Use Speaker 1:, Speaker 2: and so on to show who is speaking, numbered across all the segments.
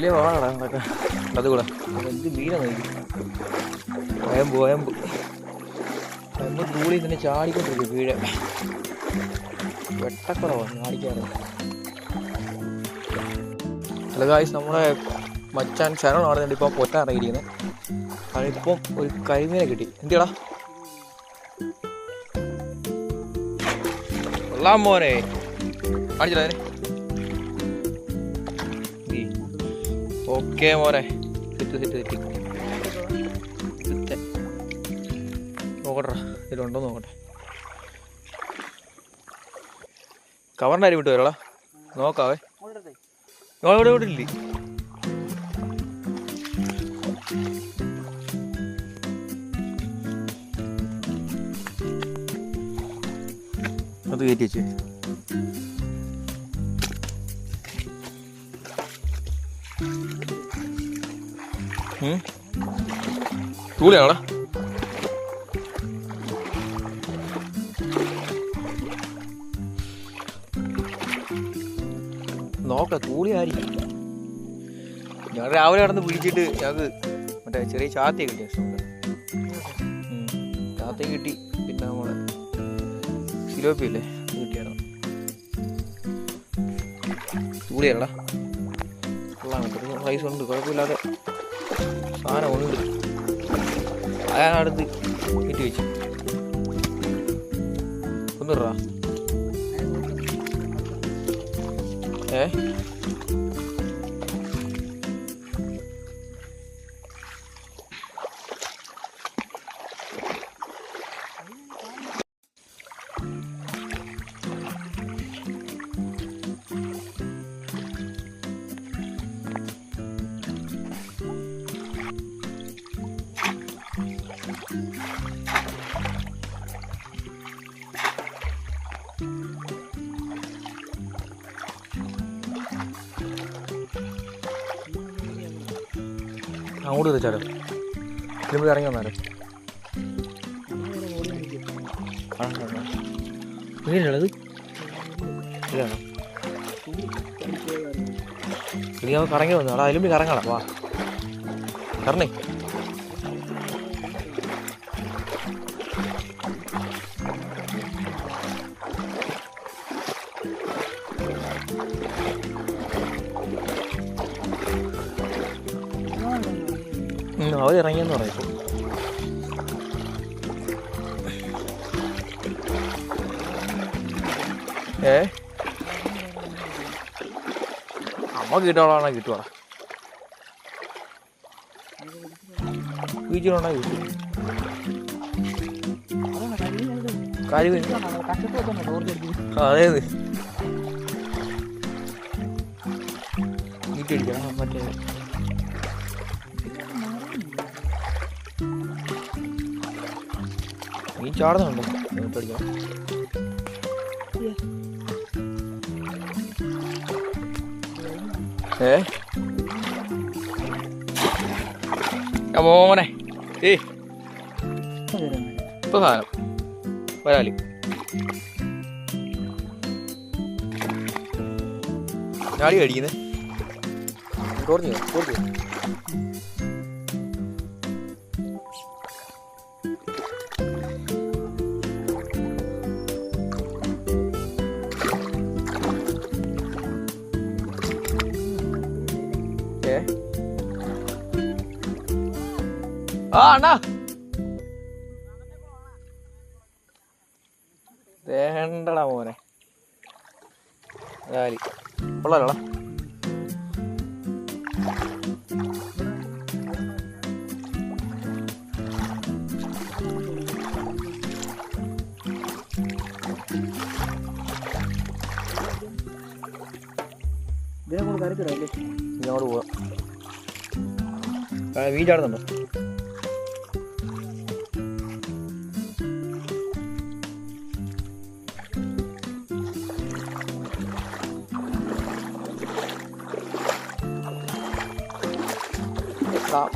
Speaker 1: വലിയ വാളാടാ അതൊക്കെ. അതുകൂടെ എന്ത് മീനാ നോക്കി. വയമ്പ് വയമ്പ് വയമ്പ് തൂളി തന്നെ ചാടിക്കൊണ്ടിരിക്കും വീഴെ. വെട്ടക്കുറവാണ് ചാടിക്കാറ്. ഹലോ ഗായ്സ്, നമ്മുടെ മച്ചാൻ ശരണമാണ് ഇപ്പം പൊറ്റാൻ ഇറങ്ങിയിരിക്കുന്നത്. അതിപ്പം ഒരു കരിമീനെ കിട്ടി. എന്തിടാ കൊള്ളാം മോനെ, കാണിച്ചില്ല അതിന്. ഓക്കെ മോനെ, സെറ്റ് സെറ്റ് സെറ്റ്. നോക്കട്ടെ ഇതിലുണ്ടോ നോക്കട്ടെ. കവറിൻ്റെ അരി വിട്ട് വരോളാ, നോക്കാവേ. ഇവിടെ ഇവിടെ ഇല്ലേ? അത് കയറ്റി വെച്ചേ. തൂളിയാണോടാ? നോക്ക തൂളിയായിരിക്കും. ഞങ്ങൾ രാവിലെ കിടന്ന് പിടിച്ചിട്ട് ഞങ്ങൾക്ക് മറ്റേ ചെറിയ ചാത്തിയെ കിട്ടിയ ചാത്തയും കിട്ടി. പിന്നെ നമ്മളെ സിലോപ്പിയല്ലേ അത് കിട്ടിയാണോ? തൂളിയാണോടാ? കൊള്ളാൻ സൈസ് ഉണ്ട്, കുഴപ്പമില്ലാതെ സാധനം ഉണ്ട്. അയാളടുത്ത് കിട്ടി വെച്ചു. ഒന്നിടാ അങ്ങോട്ട് വെച്ചാലോ? ഇതിൽ ഇറങ്ങി വന്നാലോ? മീനുള്ളത് ഇതാണോ? ഇനി അവ കറങ്ങി വന്നു. അവിടെ അതിലും കറങ്ങാടാ. വാ കറണേ. അവർ ഇറങ്ങിയെന്ന് പറയും. അമ്മ കിട്ടോളാണോ? കിട്ടുവാടാ. വീട്ടിലോണോ? കിട്ടും. അതേത് നീട്ടിയടിക്കണം. മറ്റേ നീ ചാടുന്നുണ്ടോ? പേടിക്കണം. മോനെ ഇപ്പൊ സാധനം വരാല്. ചാടി കടിക്കുന്നത് കുറഞ്ഞു കുറഞ്ഞു. ആ അണ്ണാ വേണ്ടടാ മോനെ. കാലി കൊള്ളാലോടാ. ഇങ്ങോട്ട് പോവാം. മീൻ ചാടുന്നുണ്ടോ?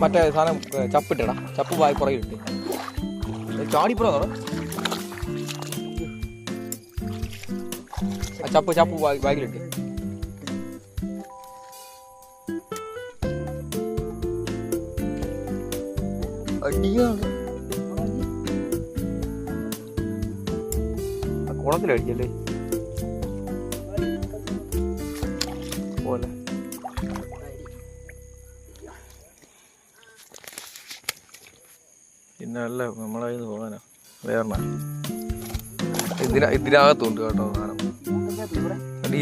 Speaker 1: മറ്റേ സാധനം ചപ്പിട്ടടാ. ചപ്പ് വായി പുറകെ ഇട്ട് ചാടിപ്പുറം. ചപ്പ് ചപ്പ് ബാഗിലിട്ട് അടിയാണ്. കുളത്തിലടിക്കല്ലേ പോലെ. പിന്നെ അല്ല നമ്മളെ കയ്യിൽ നിന്ന് പോകാനാ വേറെ ഇതിനകത്തുണ്ട് കേട്ടോ സാധനം.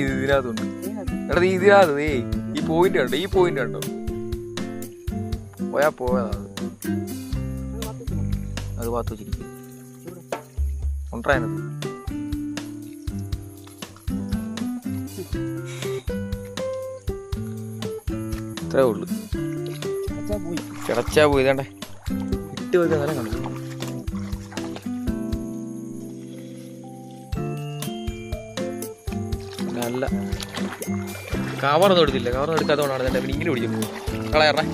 Speaker 1: ഇതിനകത്തുണ്ട് എടാ. ഇതിനകത്ത് ഈ പോയിന്റ് കണ്ടോ? ഈ പോയിന്റ് കണ്ടോ? പോയതാ അത് പാത്ത് വെച്ചിരിക്കും. കൊണ്ടായത് ഇത്രേ ഉള്ളു. കിടച്ചാ പോയി ഇതേണ്ടേ ഇട്ട് വെക്കാൻ സ്ഥലം കണ്ടു. നല്ല കവറൊന്നും എടുത്തില്ല. കവറൊന്നും എടുക്കാത്തതുകൊണ്ടാണ് എൻ്റെ മീൻ പിടിക്കുന്നത്. കളയറേ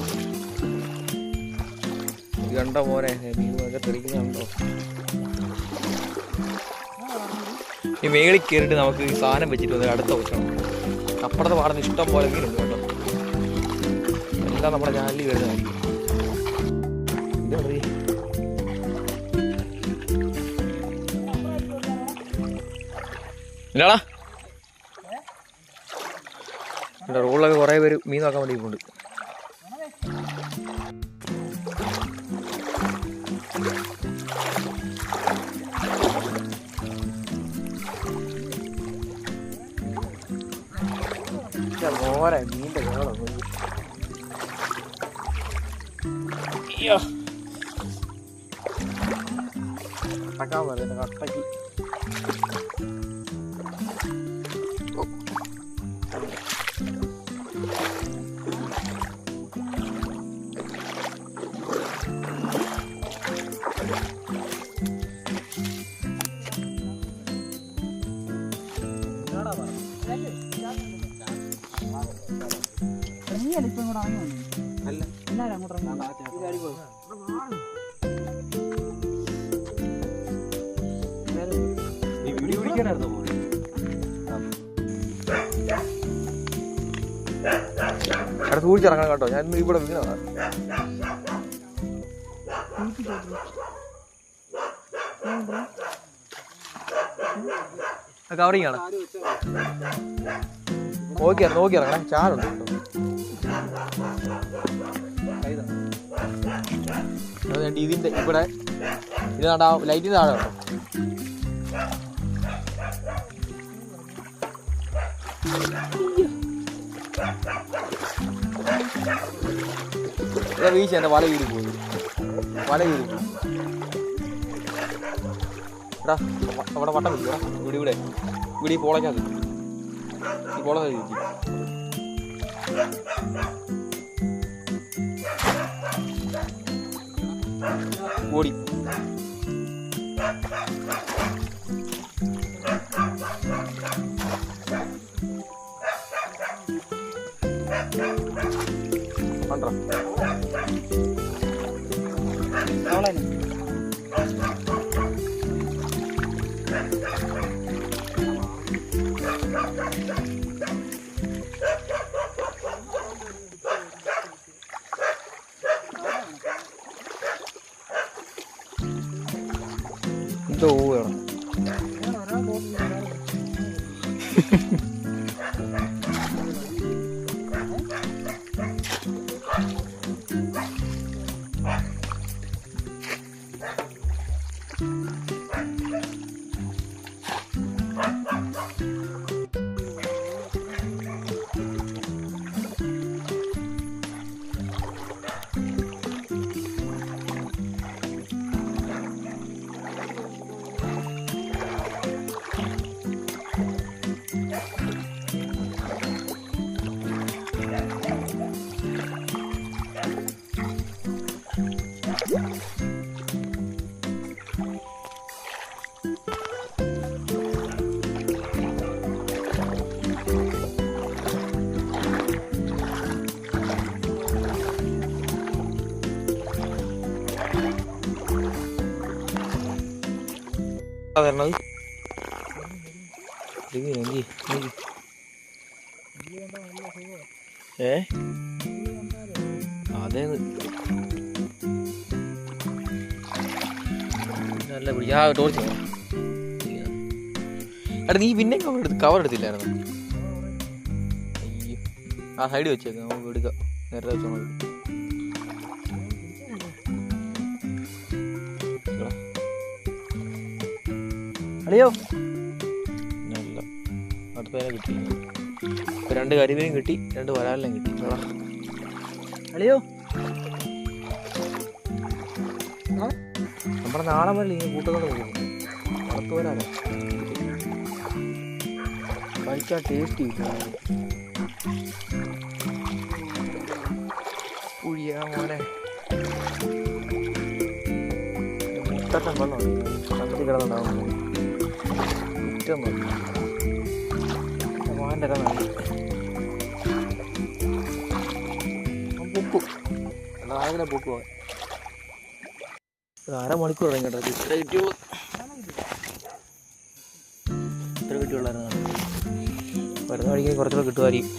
Speaker 1: ഇത് കണ്ടോ മോനെ, മീൻ ഒക്കെ തെളിക്കുന്ന കണ്ടോ? ഈ മേളിൽ കയറിയിട്ട് നമുക്ക് ഈ സാധനം വെച്ചിട്ട് വന്ന് അടുത്ത വെക്കണം. അപ്പുറത്തെ പാടുന്ന ഇഷ്ടം പോലെ മീനുണ്ട് കേട്ടോ. എല്ലാം നമ്മുടെ ചാനലിൽ വരുന്നതായിരിക്കും. ഇല്ലാടാ റോഡിലൊക്കെ കുറേ പേര് മീൻ നോക്കാൻ വേണ്ടി പോകുന്നുണ്ട്. മോരെ മീൻ്റെ കേളോ കട്ടക്കാൻ പറയുന്നത്. കട്ടക്ക് അല്ല എല്ലാരും അങ്ങോട്ട് പിടിക്കാനായിരുന്നു പോയി. അവിടെ സൂക്ഷിച്ചിറങ്ങണം കേട്ടോ. ഞാൻ ഇവിടെ വീണതാണ്. കവറിങ്ങാണ്. നോക്കി ഇറങ്ങണേ. ചാടുണ്ട് കേട്ടോ. ഇതിന്റെ ഇവിടെ ഇത് നടാ ലൈറ്റിന് താഴെ കേട്ടോ. ഇവിടെ വീശ എൻ്റെ വല വീട് പോയി. എടാ അവിടെ വട്ടം വിളിക്കടാ. ഇവിടെ ഈ പോളയ്ക്കകത്ത് ഈ പോള ചോദിച്ചു. ഓടി കണ്ടോ? എന്തോ വേണം. വരണത് അതേന്ന് നല്ല പിടിക്കും. ആ ടോർച്ച് എടാ നീ പിന്നെ കവർ എടുത്തില്ലായിരുന്നു? അയ്യോ, ആ സൈഡ് വെച്ചേക്കാം, നമുക്ക് എടുക്കാം. നേരത്തെ വെച്ചോ മതി. അളിയോ നല്ല അടുത്തേനെ കിട്ടി. ഇപ്പം 2 കരിമീനും കിട്ടി, 2 വരാലിനും കിട്ടി. അളിയോ നമ്മുടെ നാളെ പോലെ ഈ കൂട്ടുകാർ പോകുന്നു. പുറത്ത് വരാമോ? കഴിച്ചാൽ ടേസ്റ്റ് കിട്ടും. പുഴിയാ മോനെ മുട്ടട്ടം വെള്ളം കത്തി കിടന്നുണ്ടാവുന്നു. കുറ്റം നോക്കി മോൻ്റെ പൊക്കും. രാവിലെ പൊക്കുവാ. 1/2 മണിക്കൂർ ഇറങ്ങി കേട്ടോ. ഇത്ര കിട്ടിയുള്ളൂ. ഇത്ര കിട്ടിയുള്ളായിരുന്നു. വരുന്ന വഴിക്ക് കുറച്ചുകൂടെ കിട്ടുമായിരിക്കും.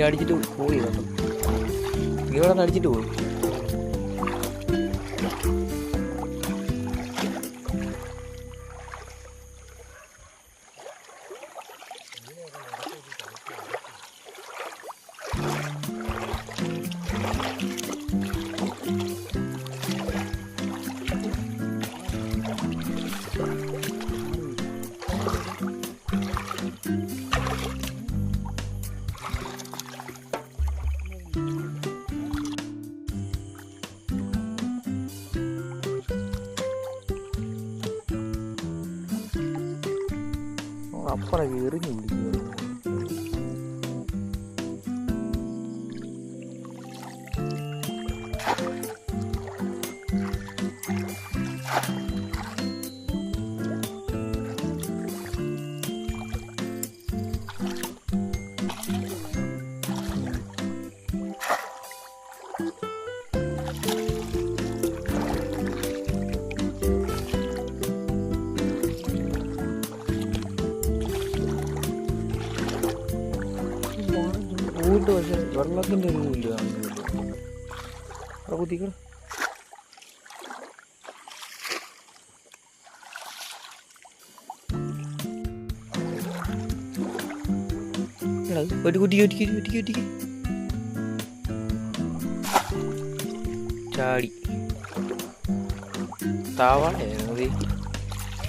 Speaker 1: അടിച്ചിട്ട് പോയി കേട്ടോ. നീ ഇവിടെ നിന്ന് അടിച്ചിട്ട് പോയി. അപ്പുറം എറിഞ്ഞു പിടിക്കുക. പക്ഷെ വെള്ളത്തിൻ്റെ ഒരു ഇല്ല കുത്തിക്കട. ഒരു കുറ്റി ഒറ്റിക്ക് ചാടി താവാണായിരുന്നു.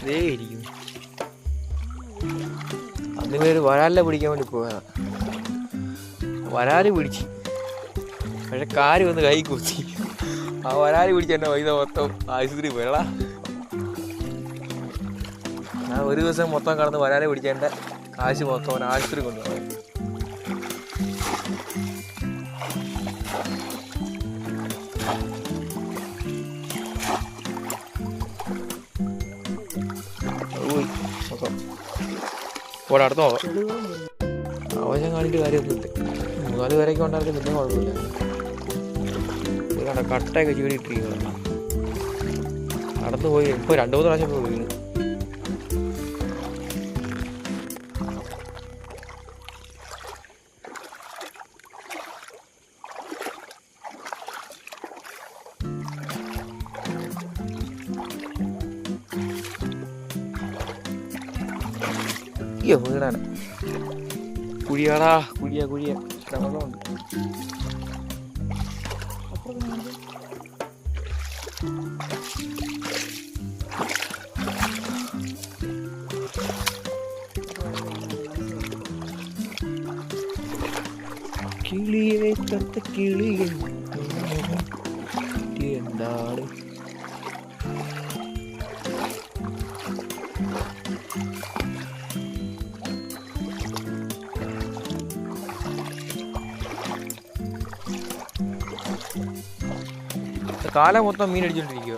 Speaker 1: ഇതേ ഇരിക്കും. അന്ന് പേര് വരാലിനെ പിടിക്കാൻ വേണ്ടി പോയതാ. വരാല് പിടിച്ച്, പക്ഷെ കാര് വന്ന് കൈ കുത്തി. ആ വരാല് പിടിച്ച് എൻ്റെ പൈസ മൊത്തം ആശുപത്രി പോയടാ. ഞാൻ ഒരു ദിവസം മൊത്തം കടന്ന് വരാല് പിടിച്ചതിൻ്റെ കാശ് മൊത്തം അവൻ ആശുപത്രി കൊണ്ടുപോകും. ഇവിടെ അടുത്ത് നോക്കാം. ആവശ്യം കാണിട്ട് കാര്യമൊന്നുമില്ല. 3-4 പേരൊക്കെ ഉണ്ടാക്കി പിന്നെ കുഴപ്പമില്ല. കണ്ട കട്ടയൊക്കെ ചീടിയിട്ടിരിക്കണം. നടന്നു പോയി ഇപ്പോൾ 2-3 പ്രാവശ്യം പോയി വീണ്. അയ്യോ വീടാണ്. കുഴിയാടാ, കുഴിയ വെള്ളമുണ്ട്. കിളിയെ തത്ത കിളിയെ എന്താണ് കാലം മൊത്തം മീൻ അടിച്ചോണ്ടിരിക്കുക.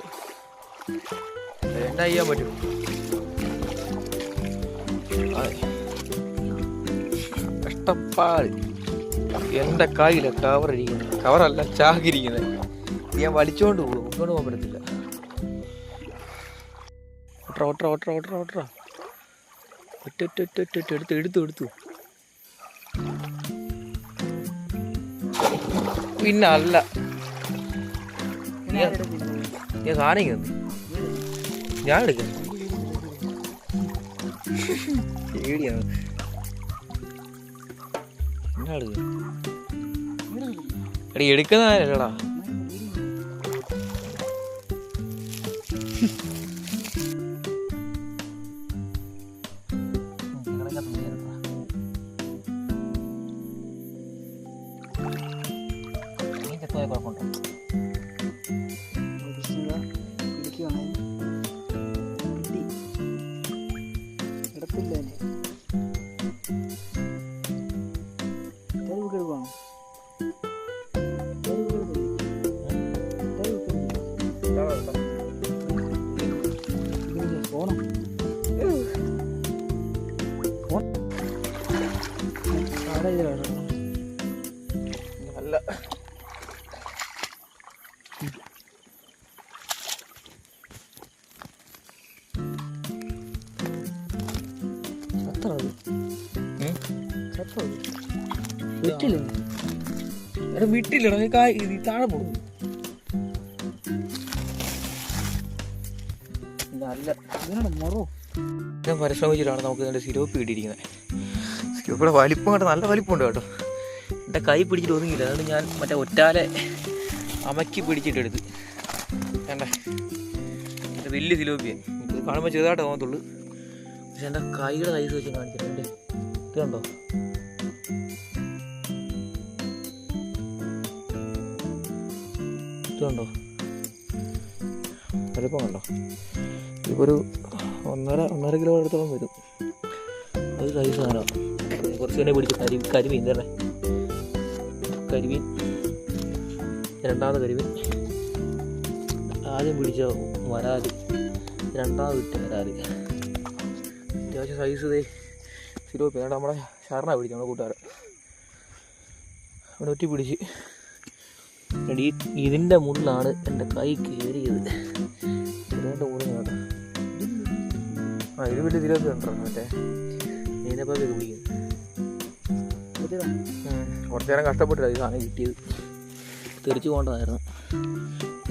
Speaker 1: എന്നാ ചെയ്യാൻ പറ്റും? കഷ്ടപ്പാട്. എൻ്റെ കയ്യില കവർ ഇരിക്കുന്നത്, കവറല്ല ചാകിരിക്കുന്നത്. ഞാൻ വലിച്ചോണ്ട് പോകും, മുന്നോട്ട് പോകാൻ പറ്റത്തില്ല. ഓട്ടറ ഓട്ടറ ഓട്ടറ ഓട്ടറ ഓട്ടറ ഒറ്റ എടുത്തു. പിന്നെ അല്ല ഞാൻ സാധനം ഞാൻ എടുക്കാം. പേടിയാണ്. എന്നാ എടുക്കുക? എടി എടുക്കുന്നതാരല്ലടാ. നല്ല വിട്ടില്ലടാ, താഴെ പോകും. ഞാൻ പരിശ്രമിച്ചിട്ടാണ് നമുക്ക് ഇതിൻ്റെ സിലോപ്പി കിട്ടിയിരിക്കുന്നത്. സിലോപ്പിയുടെ വലിപ്പം കേട്ടോ, നല്ല വലിപ്പമുണ്ട് കേട്ടോ. എൻ്റെ കൈ പിടിച്ചിട്ട് ഒതുങ്ങിയില്ല, അതുകൊണ്ട് ഞാൻ മറ്റേ ഒറ്റാലെ അമക്കി പിടിച്ചിട്ടെടുത്ത്. വേണ്ടേ, എൻ്റെ വലിയ സിലോപ്പിയാണ്. ഇത് കാണുമ്പോൾ ചെറുതായിട്ട് തോന്നത്തുള്ളൂ, പക്ഷെ എൻ്റെ കൈയുടെ സൈസ് വെച്ച് കാണിച്ചിട്ടുണ്ട്. ഇത് കണ്ടോ? ഇതുണ്ടോ വലിപ്പം കണ്ടോ? ഇപ്പോൾ ഒരു 1.5 കിലോ അടുത്തോളം വരും. അത് സൈസ് സാധനം. കുറച്ച് തന്നെ പിടിച്ച് കരിമീൻ തന്നെ. കരിമീൻ, രണ്ടാമത് കരിമീൻ. ആദ്യം പിടിച്ച വരാല്, രണ്ടാമത് വിട്ട വരാല്. അത്യാവശ്യം സൈസ് ഇതേ സിലോപ്പി. വേണ്ട, നമ്മളെ ഷാറിനാണ് പിടിച്ചത്, നമ്മുടെ കൂട്ടുകാരൻ. അവിടെ ഒറ്റി പിടിച്ച്. ഇതിൻ്റെ മുള്ളിലാണ് എൻ്റെ കൈ കയറിയത്. ഇതിൻ്റെ മുള്ളിൽ കേട്ടോ. ഇത് വലിയ സിലോപ്പി ഉണ്ടോ? മറ്റേ മീനപ്പോൾ ഇത് പിടിക്കുന്നത്. കുറച്ച് നേരം കഷ്ടപ്പെട്ടില്ല ഈ സാധനം കിട്ടിയത്. തെറിച്ച് പോകേണ്ടതായിരുന്നു.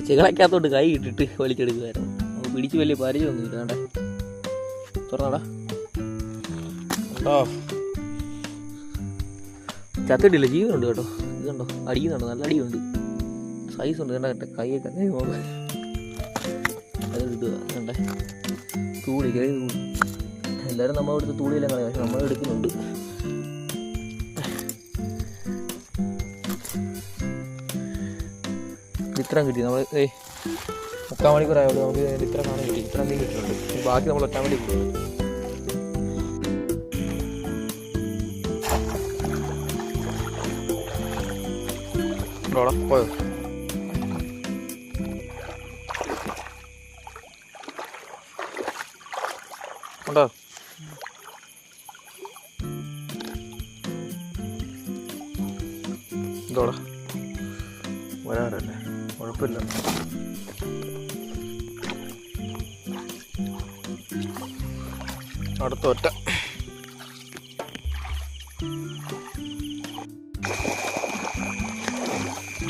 Speaker 1: ചികളക്കകത്തോട്ട് കൈ ഇട്ടിട്ട് വലിച്ചെടുക്കുമായിരുന്നു. നമുക്ക് പിടിച്ച് വലിയ പരിചയമൊന്നുമില്ല. വേണ്ടേ, തുറന്നാടാ. കേട്ടോ, ചത്തിട്ടില്ല, ജീവനുണ്ട് കേട്ടോ. ഇതുണ്ടോ, അടിക്കുന്നുണ്ട്, നല്ല അടിയുണ്ട്, സൈസ് ഉണ്ട്. കണ്ട കൈയൊക്കെ അത് കിട്ടുക. കണ്ടേ, തൂളി കൈ തൂളി. എല്ലാവരും നമ്മൾ എടുത്ത് തൂളിയെല്ലാം കളയാം, പക്ഷെ നമ്മൾ എടുക്കുന്നുണ്ട്. ഇത്രയും കിട്ടി. നമ്മൾ 3/4 മണിക്കൂറായതുകൊണ്ട് നമുക്ക് ഇത്ര സാധനം കിട്ടി. ഇത്ര മീൻ കിട്ടുന്നുണ്ട്. ബാക്കി നമ്മൾ ഒറ്റാൻ വേണ്ടി പോകും. പോയോ? ഉണ്ടോ? എന്തോടാ വരാറല്ലേ, കുഴപ്പമില്ല. അടുത്ത ഒറ്റ.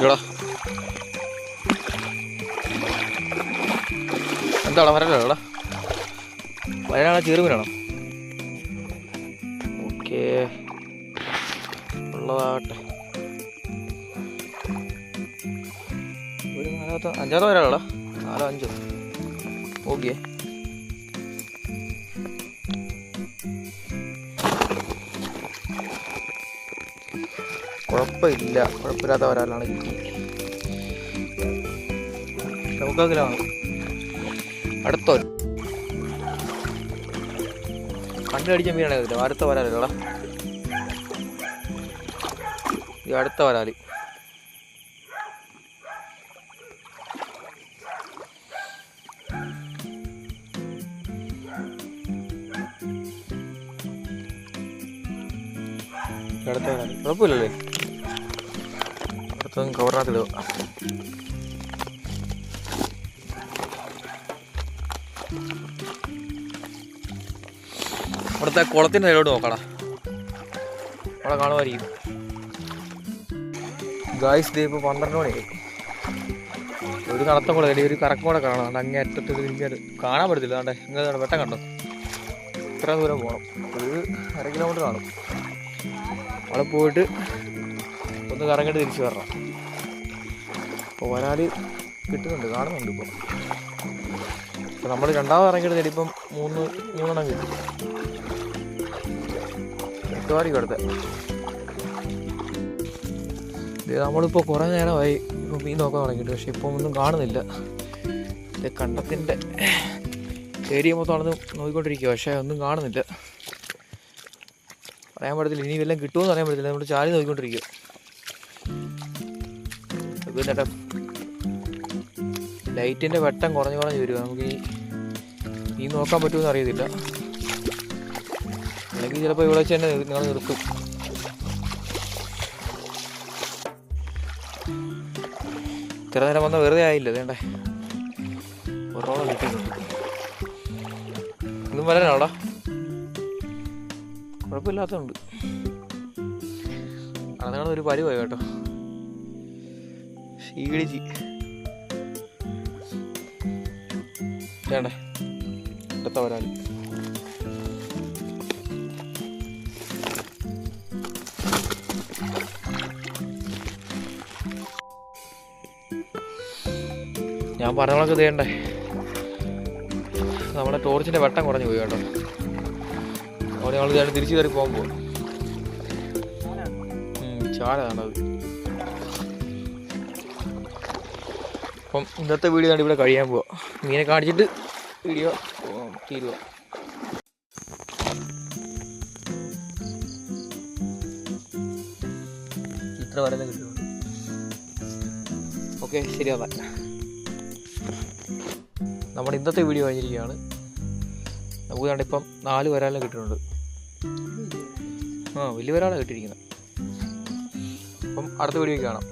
Speaker 1: ഇടാ, എന്താടാ വരലാടാ? വരാനാണോ ചെറുമീനാണോ? ഓക്കേ, ഉള്ളതാകട്ടെ. ഒരു 5-6 വരാളാ, 4-5. ഓക്കെ, കുഴപ്പമില്ലാത്ത വരാലാണ് കിട്ടി. നമുക്കതിലാണ് അടുത്ത കണ്ടടിച്ച മീനാണ് ഇതില്ല. അടുത്ത വരാലല്ലോടാ, ഈ അടുത്ത വരാല്. അടുത്ത വരാല് കുഴപ്പമില്ലല്ലേ. അടുത്തൊന്നും കവറിനകത്തിടുക. ഇവിടുത്തെ കുളത്തിൻ്റെ സൈഡോട്ട് നോക്കടാ, അവിടെ കാണുമായിരിക്കും. ഗായ്സ് ദേ ഇപ്പോൾ 12 മണിയായി. ഒരു കടത്തം കൂടെ ഒരു കറക്കം കൂടെ കാണാം. അങ്ങേ അറ്റത്ത് തിരിഞ്ഞാൽ കാണാൻ പറ്റത്തില്ല. അതെ ഇങ്ങനെ വെട്ടം കണ്ടോ, ഇത്ര ദൂരം പോകണം, ഒരു 1/2 കിലോമീറ്റർ കാണും. അവിടെ പോയിട്ട് ഒന്ന് കറങ്ങിയിട്ട് തിരിച്ച് വരണം. അപ്പോൾ വരാൽ കിട്ടുന്നുണ്ട്, കാണുന്നുണ്ട്. ഇപ്പോൾ നമ്മൾ രണ്ടാമത് ഇറങ്ങിയിട്ട് തേടിപ്പം 3 കിട്ടും. എട്ടുമാരിക്കും അടുത്ത. നമ്മളിപ്പോൾ കുറേ നേരമായി ഇപ്പോൾ മീൻ നോക്കാൻ തുടങ്ങിയിട്ട്, പക്ഷെ ഇപ്പോൾ ഒന്നും കാണുന്നില്ല. ഇത് കണ്ടത്തിൻ്റെ ഏരിയ മൊത്തം നടന്ന് നോക്കിക്കൊണ്ടിരിക്കുക, പക്ഷേ ഒന്നും കാണുന്നില്ല. പറയാൻ പറ്റത്തില്ല, ഇനി വല്ലതും കിട്ടുമെന്ന് പറയാൻ പറ്റത്തില്ല. നമ്മൾ ചാടി നോക്കിക്കൊണ്ടിരിക്കുക. പിന്നെ ലൈറ്റിൻ്റെ വെട്ടം കുറഞ്ഞ് വരിക. നമുക്ക് ഈ നോക്കാൻ പറ്റുമെന്ന് അറിയത്തില്ല. അല്ലെങ്കിൽ ചിലപ്പോൾ ഇവിടെ വെച്ച് തന്നെ നിങ്ങൾ നിർത്തും. ഇത്ര നേരം വന്നാൽ വെറുതെ ആയില്ല. വേണ്ടേ ഒരോളം കിട്ടിയിട്ടുണ്ട്. ഇന്നും വരാനാടാ, കുഴപ്പമില്ലാത്തതുണ്ട്. അതാണ് ഒരു പരിവായി കേട്ടോ, ക്ഷീണിച്ച്. വേണ്ടേ അടുത്ത വരാൽ. ഞാൻ പറഞ്ഞോളൊക്കെ ചെയ്യണ്ടേ, നമ്മുടെ ടോർച്ചിൻ്റെ വെട്ടം കുറഞ്ഞു പോയി കേട്ടോ. അവിടെ ഞങ്ങൾ തിരിച്ചു കയറി പോകുമ്പോൾ ചാടാണത്. അപ്പം ഇന്നത്തെ വീഡിയോ കണ്ട് ഇവിടെ കഴിയാൻ പോവാ. മീനെ കാണിച്ചിട്ട് വീഡിയോ തീരുക. ഇത്ര വരെ കിട്ടുന്നുണ്ട്. ഓക്കെ ശരിയാവാ. നമ്മുടെ ഇന്നത്തെ വീഡിയോ കഴിഞ്ഞിരിക്കുകയാണ്. നമുക്ക് കണ്ടിപ്പം 4 വരാലും കിട്ടുന്നുണ്ട്. വലിയ വരാലാണ് കിട്ടിയിരിക്കുന്നത്. അപ്പം അടുത്ത വീഡിയോ കാണാം.